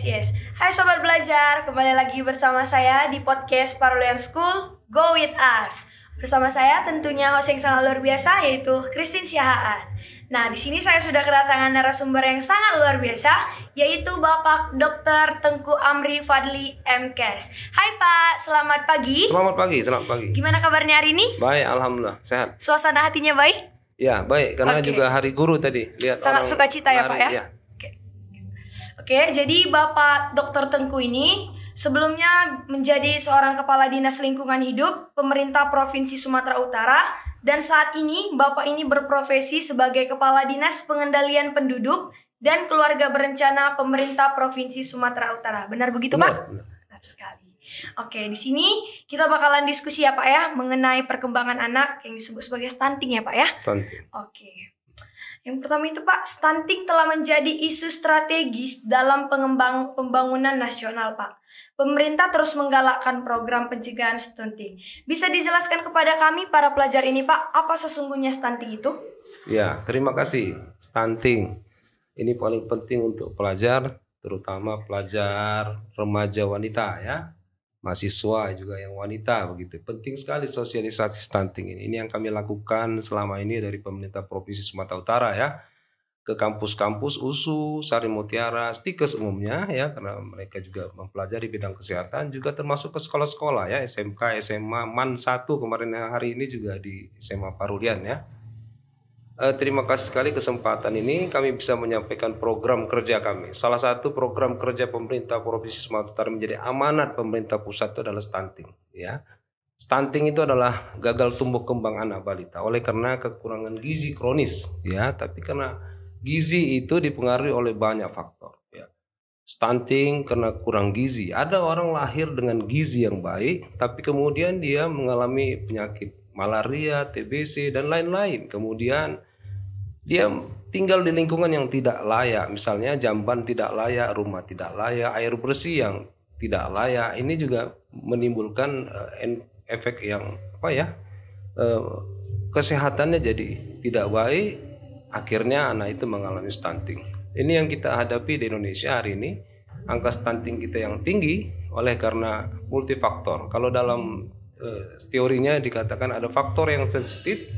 Yes. Hai Sobat Belajar, kembali lagi bersama saya di podcast Parolean School, Go With Us. Bersama saya tentunya host yang sangat luar biasa, yaitu Christine Syahaan. Nah, di sini saya sudah kedatangan narasumber yang sangat luar biasa, yaitu Bapak Dr. Tengku Amri Fadli MKes. Hai Pak, selamat pagi. Selamat pagi. Gimana kabarnya hari ini? Baik, alhamdulillah, sehat. Suasana hatinya baik? Ya, baik, karena juga hari guru tadi. Lihat sangat sukacita ya Pak ya? Ya. Oke, jadi Bapak Dr. Tengku ini sebelumnya menjadi seorang Kepala Dinas Lingkungan Hidup Pemerintah Provinsi Sumatera Utara, dan saat ini Bapak ini berprofesi sebagai Kepala Dinas Pengendalian Penduduk dan Keluarga Berencana Pemerintah Provinsi Sumatera Utara. Benar begitu, Pak? Benar sekali. Oke, di sini kita bakalan diskusi ya Pak ya mengenai perkembangan anak yang disebut sebagai stunting ya Pak ya. Stunting. Oke. Yang pertama itu Pak, stunting telah menjadi isu strategis dalam pembangunan nasional Pak. Pemerintah terus menggalakkan program pencegahan stunting. Bisa dijelaskan kepada kami para pelajar ini Pak, apa sesungguhnya stunting itu? Ya, terima kasih. Stunting ini paling penting untuk pelajar, terutama pelajar remaja wanita ya. Mahasiswa juga yang wanita begitu. Penting sekali sosialisasi stunting ini. Ini yang kami lakukan selama ini dari pemerintah Provinsi Sumatera Utara ya. Ke kampus-kampus USU, Sari Mutiara, Stikes umumnya ya, karena mereka juga mempelajari bidang kesehatan, juga termasuk ke sekolah-sekolah ya, SMK, SMA, MAN 1 kemarin hari ini juga di SMA Parolean ya. Terima kasih sekali kesempatan ini kami bisa menyampaikan program kerja kami. Salah satu program kerja pemerintah Provinsi Sumatera Utara menjadi amanat pemerintah pusat itu adalah stunting ya. Stunting itu adalah gagal tumbuh kembang anak balita oleh karena kekurangan gizi kronis ya, tapi karena gizi itu dipengaruhi oleh banyak faktor ya. Stunting karena kurang gizi. Ada orang lahir dengan gizi yang baik tapi kemudian dia mengalami penyakit malaria, TBC dan lain-lain. Kemudian dia tinggal di lingkungan yang tidak layak, misalnya jamban tidak layak, rumah tidak layak, air bersih yang tidak layak. Ini juga menimbulkan efek yang kesehatannya jadi tidak baik. Akhirnya anak itu mengalami stunting. Ini yang kita hadapi di Indonesia hari ini. Angka stunting kita yang tinggi oleh karena multifaktor. Kalau dalam teorinya dikatakan ada faktor yang sensitif,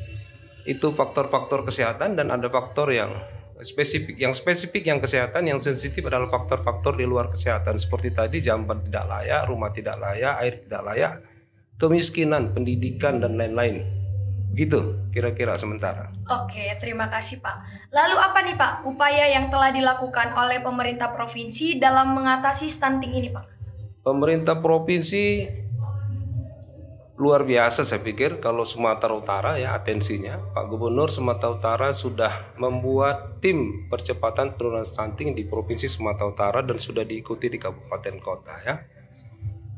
itu faktor-faktor kesehatan, dan ada faktor yang spesifik. Yang spesifik yang kesehatan, yang sensitif adalah faktor-faktor di luar kesehatan. Seperti tadi jamban tidak layak, rumah tidak layak, air tidak layak, kemiskinan, pendidikan dan lain-lain. Gitu kira-kira sementara. Oke, terima kasih Pak. Lalu apa nih Pak upaya yang telah dilakukan oleh pemerintah provinsi dalam mengatasi stunting ini Pak? Pemerintah provinsi luar biasa saya pikir kalau Sumatera Utara ya, atensinya. Pak Gubernur Sumatera Utara sudah membuat tim percepatan penurunan stunting di Provinsi Sumatera Utara dan sudah diikuti di kabupaten kota ya.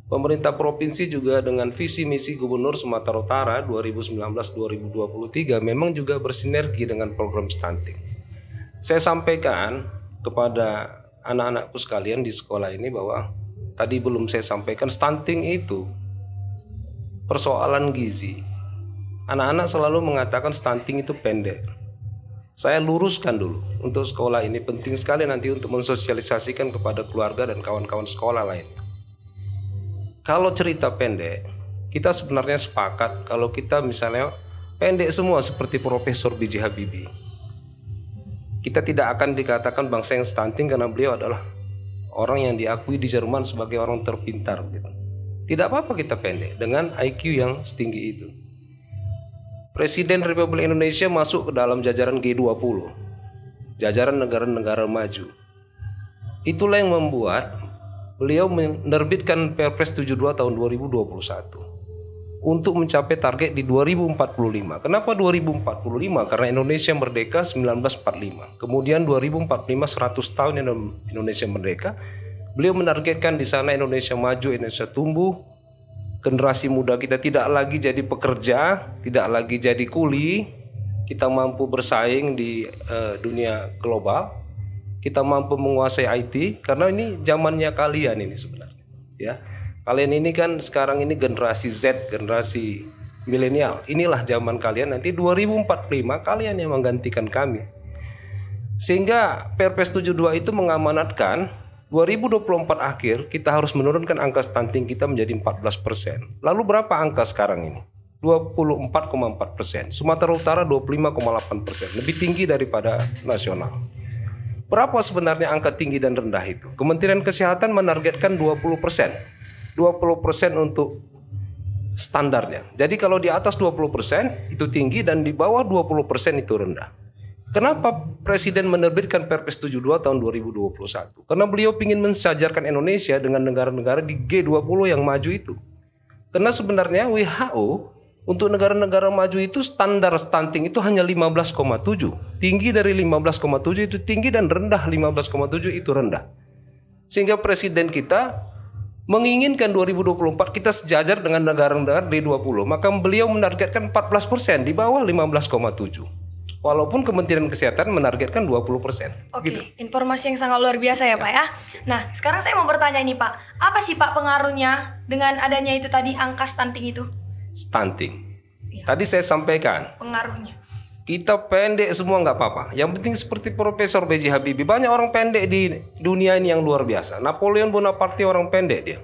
Pemerintah provinsi juga dengan visi misi Gubernur Sumatera Utara 2019-2023 memang juga bersinergi dengan program stunting. Saya sampaikan kepada anak-anakku sekalian di sekolah ini bahwa tadi belum saya sampaikan, stunting itu persoalan gizi. Anak-anak selalu mengatakan stunting itu pendek. Saya luruskan dulu, untuk sekolah ini penting sekali nanti untuk mensosialisasikan kepada keluarga dan kawan-kawan sekolah lainnya. Kalau cerita pendek, kita sebenarnya sepakat kalau kita misalnya pendek semua seperti Profesor B.J. Habibie. Kita tidak akan dikatakan bangsa yang stunting karena beliau adalah orang yang diakui di Jerman sebagai orang terpintar gitu. Tidak apa-apa kita pendek dengan IQ yang setinggi itu. Presiden Republik Indonesia masuk ke dalam jajaran G20, jajaran negara-negara maju. Itulah yang membuat beliau menerbitkan Perpres 72 tahun 2021 untuk mencapai target di 2045. Kenapa 2045? Karena Indonesia merdeka 1945. Kemudian 2045 100 tahun Indonesia merdeka. Beliau menargetkan di sana Indonesia maju, Indonesia tumbuh. Generasi muda kita tidak lagi jadi pekerja, tidak lagi jadi kuli. Kita mampu bersaing di dunia global. Kita mampu menguasai IT, karena ini zamannya kalian ini sebenarnya. Ya, kalian ini kan sekarang ini generasi Z, generasi milenial. Inilah zaman kalian. Nanti 2045 kalian yang menggantikan kami. Sehingga Perpres 72 itu mengamanatkan 2024 akhir kita harus menurunkan angka stunting kita menjadi 14%. Lalu berapa angka sekarang ini? 24,4%. Sumatera Utara 25,8%. Lebih tinggi daripada nasional. Berapa sebenarnya angka tinggi dan rendah itu? Kementerian Kesehatan menargetkan 20%. 20% untuk standarnya. Jadi kalau di atas 20% itu tinggi dan di bawah 20% itu rendah. Kenapa Presiden menerbitkan Perpres 72 tahun 2021? Karena beliau ingin mensejajarkan Indonesia dengan negara-negara di G20 yang maju itu. Karena sebenarnya WHO untuk negara-negara maju itu standar stunting itu hanya 15,7. Tinggi dari 15,7 itu tinggi dan rendah 15,7 itu rendah. Sehingga Presiden kita menginginkan 2024 kita sejajar dengan negara-negara D20. Maka beliau menargetkan 14% di bawah 15,7. Walaupun Kementerian Kesehatan menargetkan 20%. Oke, informasi yang sangat luar biasa ya Pak ya. Nah, sekarang saya mau bertanya ini Pak. Apa sih Pak pengaruhnya dengan adanya itu tadi angka stunting itu? Stunting. Tadi saya sampaikan. Pengaruhnya. Kita pendek semua nggak apa-apa. Yang penting seperti Profesor B.J. Habibie. Banyak orang pendek di dunia ini yang luar biasa. Napoleon Bonaparte orang pendek dia.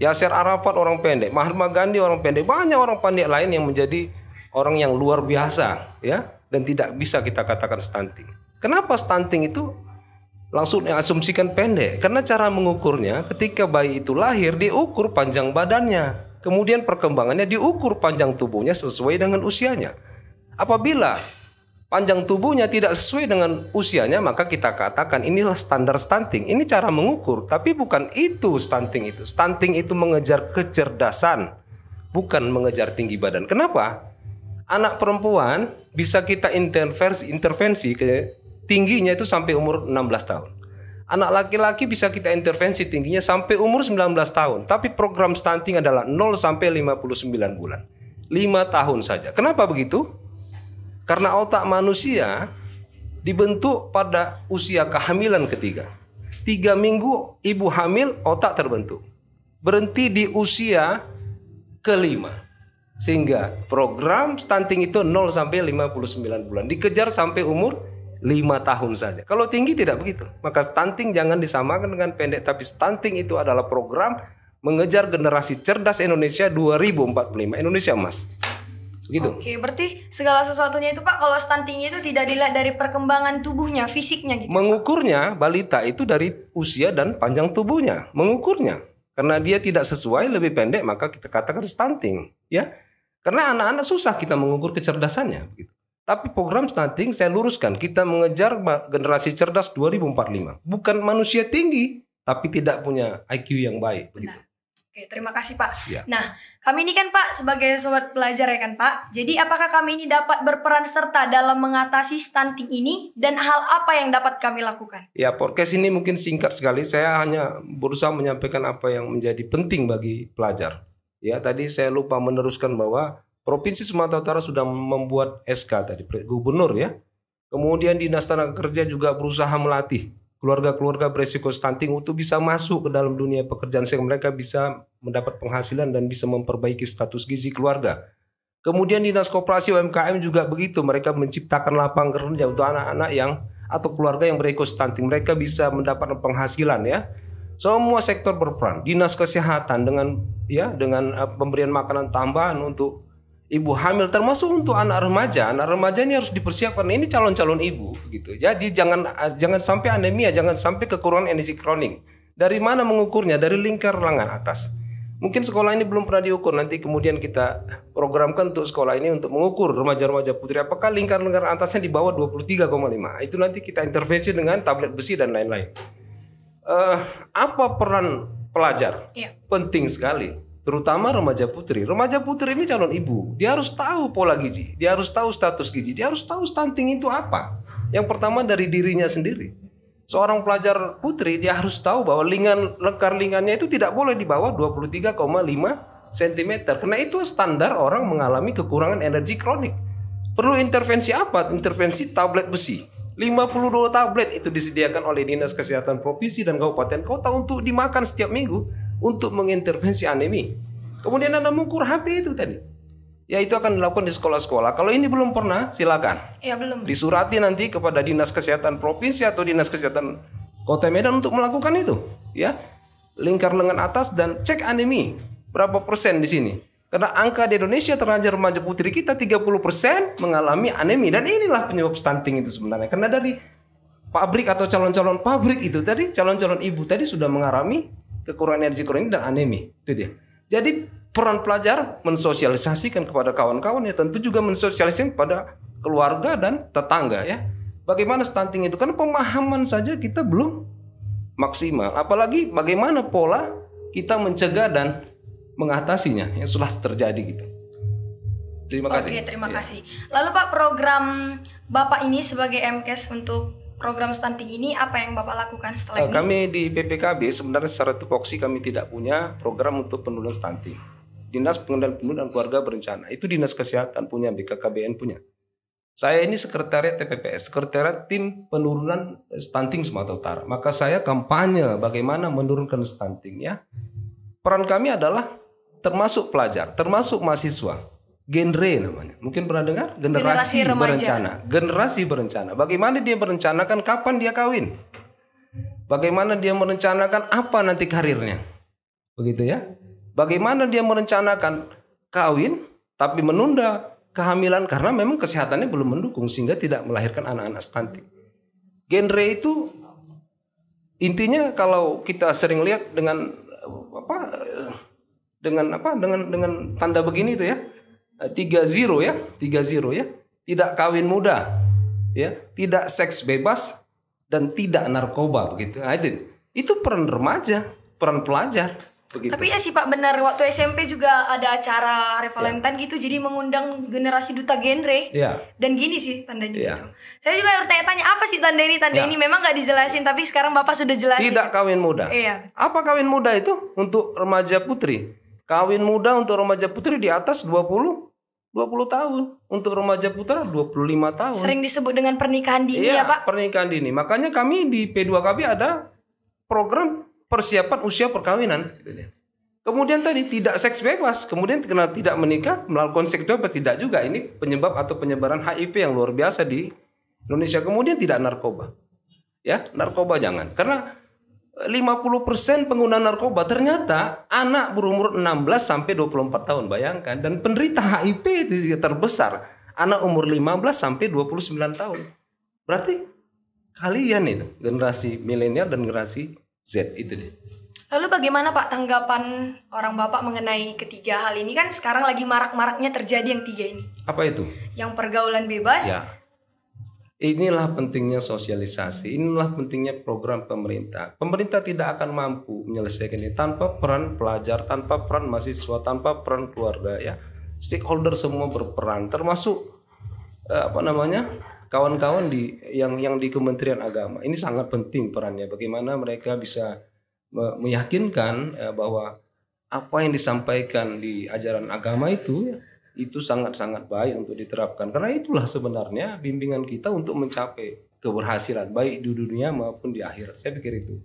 Yasser Arafat orang pendek. Mahatma Gandhi orang pendek. Banyak orang pendek lain yang menjadi orang yang luar biasa, ya. Dan tidak bisa kita katakan stunting. Kenapa stunting itu langsung diasumsikan pendek? Karena cara mengukurnya ketika bayi itu lahir diukur panjang badannya. Kemudian perkembangannya diukur panjang tubuhnya sesuai dengan usianya. Apabila panjang tubuhnya tidak sesuai dengan usianya, maka kita katakan inilah standar stunting. Ini cara mengukur, tapi bukan itu stunting itu. Stunting itu mengejar kecerdasan, bukan mengejar tinggi badan. Kenapa? Anak perempuan bisa kita intervensi ke tingginya itu sampai umur 16 tahun. Anak laki-laki bisa kita intervensi tingginya sampai umur 19 tahun. Tapi program stunting adalah 0 sampai 59 bulan. 5 tahun saja. Kenapa begitu? Karena otak manusia dibentuk pada usia kehamilan ketiga. 3 minggu ibu hamil otak terbentuk. Berhenti di usia kelima. Sehingga program stunting itu 0 sampai 59 bulan. Dikejar sampai umur 5 tahun saja. Kalau tinggi tidak begitu. Maka stunting jangan disamakan dengan pendek. Tapi stunting itu adalah program mengejar generasi cerdas Indonesia 2045. Indonesia emas. Begitu. Oke, berarti segala sesuatunya itu Pak, kalau stunting itu tidak dilihat dari perkembangan tubuhnya, fisiknya gitu. Mengukurnya balita itu dari usia dan panjang tubuhnya. Mengukurnya. Karena dia tidak sesuai lebih pendek maka kita katakan stunting. Ya. Karena anak-anak susah kita mengukur kecerdasannya. Begitu. Tapi program stunting saya luruskan. Kita mengejar generasi cerdas 2045. Bukan manusia tinggi, tapi tidak punya IQ yang baik. Begitu. Nah. Oke, terima kasih Pak. Ya. Nah, kami ini kan Pak sebagai sobat pelajar ya kan Pak. Jadi apakah kami ini dapat berperan serta dalam mengatasi stunting ini dan hal apa yang dapat kami lakukan? Ya, podcast ini mungkin singkat sekali. Saya hanya berusaha menyampaikan apa yang menjadi penting bagi pelajar. Ya, tadi saya lupa meneruskan bahwa Provinsi Sumatera Utara sudah membuat SK tadi, gubernur ya. Kemudian Dinas Tenaga Kerja juga berusaha melatih keluarga-keluarga beresiko stunting untuk bisa masuk ke dalam dunia pekerjaan sehingga mereka bisa mendapat penghasilan dan bisa memperbaiki status gizi keluarga. Kemudian Dinas Koperasi UMKM juga begitu, mereka menciptakan lapangan kerja untuk anak-anak yang atau keluarga yang beresiko stunting, mereka bisa mendapat penghasilan ya. Semua sektor berperan. Dinas Kesehatan dengan pemberian makanan tambahan untuk ibu hamil termasuk untuk anak remaja. Anak remaja ini harus dipersiapkan. Ini calon-calon ibu gitu. Jadi jangan sampai anemia, jangan sampai kekurangan energi kronik. Dari mana mengukurnya? Dari lingkar lengan atas. Mungkin sekolah ini belum pernah diukur. Nanti kemudian kita programkan untuk sekolah ini untuk mengukur remaja-remaja putri apakah lingkar lengan atasnya di bawah 23,5. Itu nanti kita intervensi dengan tablet besi dan lain-lain. Apa peran pelajar? Iya. Penting sekali. Terutama remaja putri. Remaja putri ini calon ibu. Dia harus tahu pola gizi. Dia harus tahu status gizi. Dia harus tahu stunting itu apa. Yang pertama dari dirinya sendiri. Seorang pelajar putri dia harus tahu bahwa lingkar lengannya itu tidak boleh di bawah 23,5 cm. Karena itu standar orang mengalami kekurangan energi kronik. Perlu intervensi apa? Intervensi tablet besi. 52 tablet itu disediakan oleh Dinas Kesehatan Provinsi dan Kabupaten Kota untuk dimakan setiap minggu untuk mengintervensi anemi. Kemudian ada mengukur HP itu tadi. Ya itu akan dilakukan di sekolah-sekolah. Kalau ini belum pernah silakan. Ya belum. Disurati nanti kepada Dinas Kesehatan Provinsi atau Dinas Kesehatan Kota Medan untuk melakukan itu, ya. Lingkar lengan atas dan cek anemi berapa persen di sini. Karena angka di Indonesia remaja putri kita 30% mengalami anemi, dan inilah penyebab stunting itu sebenarnya. Karena dari pabrik atau calon-calon pabrik itu tadi, calon-calon ibu tadi sudah mengalami kekurangan energi kronis dan anemi, itu dia. Jadi peran pelajar mensosialisasikan kepada kawan-kawan, ya tentu juga mensosialisasikan kepada keluarga dan tetangga, ya. Bagaimana stunting itu? Karena pemahaman saja kita belum maksimal. Apalagi bagaimana pola kita mencegah dan mengatasinya yang sudah terjadi gitu. Terima kasih. Oke, terima kasih. Lalu Pak, program Bapak ini sebagai MKes untuk program stunting ini apa yang Bapak lakukan setelah ini? Kami di PPKB sebenarnya secara tupoksi kami tidak punya program untuk penurunan stunting. Dinas Pengendalian Pemuda dan Keluarga berencana. Itu Dinas Kesehatan punya, BKKBN punya. Saya ini sekretariat TPPS, sekretariat tim penurunan stunting Sumatera Utara. Maka saya kampanye bagaimana menurunkan stunting, ya. Peran kami adalah termasuk pelajar, termasuk mahasiswa. Genre namanya. Mungkin pernah dengar? Generasi berencana. Generasi berencana. Bagaimana dia merencanakan kapan dia kawin? Bagaimana dia merencanakan apa nanti karirnya? Begitu, ya. Bagaimana dia merencanakan kawin tapi menunda kehamilan karena memang kesehatannya belum mendukung sehingga tidak melahirkan anak-anak stunting. Genre itu intinya kalau kita sering lihat dengan tanda begini itu, ya. 30 ya, 30 ya. Tidak kawin muda, ya, tidak seks bebas dan tidak narkoba begitu. Nah, itu peran remaja, peran pelajar. Begitu. Tapi ya sih Pak, benar waktu SMP juga ada acara Valentine gitu, jadi mengundang generasi duta genre. Dan gini sih tandanya gitu. Saya juga bertanya-tanya apa sih tanda ini? Tanda ini memang gak dijelasin, tapi sekarang Bapak sudah jelasin. Tidak kawin muda. Apa kawin muda itu untuk remaja putri? Kawin muda untuk remaja putri di atas 20 tahun. Untuk remaja putra 25 tahun. Sering disebut dengan pernikahan dini, ya Pak? Pernikahan dini. Makanya kami di P2KB ada program persiapan usia perkawinan. Kemudian tadi tidak seks bebas, kemudian kenal tidak menikah, melakukan seks bebas tidak juga. Ini penyebab atau penyebaran HIV yang luar biasa di Indonesia. Kemudian tidak narkoba. Ya, narkoba jangan. Karena 50% pengguna narkoba ternyata anak berumur 16 sampai 24 tahun, bayangkan. Dan penderita HIV itu juga terbesar, anak umur 15 sampai 29 tahun. Berarti kalian itu generasi milenial dan generasi Z itu deh. Lalu bagaimana Pak tanggapan orang Bapak mengenai ketiga hal ini? Kan sekarang lagi marak-maraknya terjadi yang tiga ini. Apa itu? Yang pergaulan bebas. Ya. Inilah pentingnya sosialisasi, inilah pentingnya program pemerintah. Pemerintah tidak akan mampu menyelesaikan ini tanpa peran pelajar, tanpa peran mahasiswa, tanpa peran keluarga, ya. Stakeholder semua berperan, termasuk kawan-kawan yang di Kementerian Agama. Ini sangat penting perannya. Bagaimana mereka bisa meyakinkan bahwa apa yang disampaikan di ajaran agama itu sangat-sangat baik untuk diterapkan. Karena itulah sebenarnya bimbingan kita untuk mencapai keberhasilan baik di dunia maupun di akhirat. Saya pikir itu.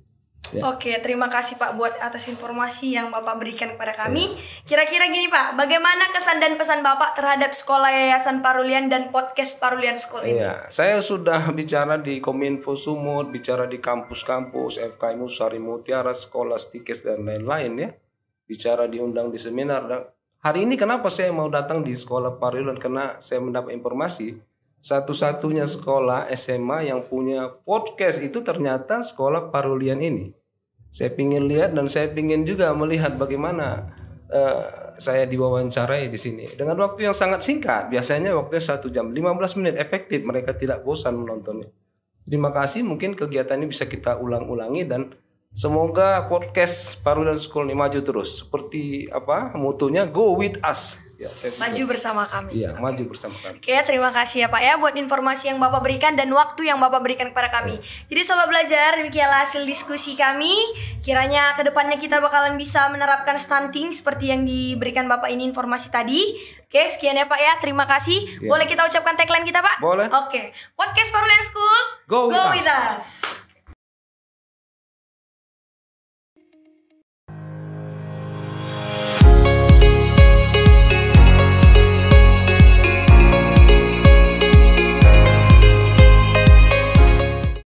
Ya. Oke, terima kasih Pak buat atas informasi yang Bapak berikan kepada kami. Kira-kira gini Pak, bagaimana kesan dan pesan Bapak terhadap Sekolah Yayasan Parulian dan podcast Parulian School ini? Iya, saya sudah bicara di Kominfo Sumut, bicara di kampus-kampus, FKM Sari Mutiara, sekolah Stikes dan lain-lain, ya. Bicara diundang di seminar. Dan hari ini kenapa saya mau datang di Sekolah Parulian? Karena saya mendapat informasi satu-satunya sekolah SMA yang punya podcast itu ternyata Sekolah Parulian ini. Saya ingin lihat dan saya ingin juga melihat bagaimana saya diwawancarai di sini dengan waktu yang sangat singkat. Biasanya waktunya 1 jam 15 menit, efektif, mereka tidak bosan menontonnya. Terima kasih, mungkin kegiatan ini bisa kita ulang-ulangi dan semoga podcast Parulian School ini maju terus. Seperti mutunya Go With Us. Ya, maju bersama kami. Iya, maju bersama kami. Oke, terima kasih ya Pak ya buat informasi yang Bapak berikan dan waktu yang Bapak berikan kepada kami. Jadi Sobat Belajar, demikianlah hasil diskusi kami. Kiranya kedepannya kita bakalan bisa menerapkan stunting seperti yang diberikan Bapak ini informasi tadi. Oke, sekian ya Pak ya. Terima kasih. Boleh kita ucapkan tagline kita Pak? Boleh. Oke. Podcast Parulian School, Go with us.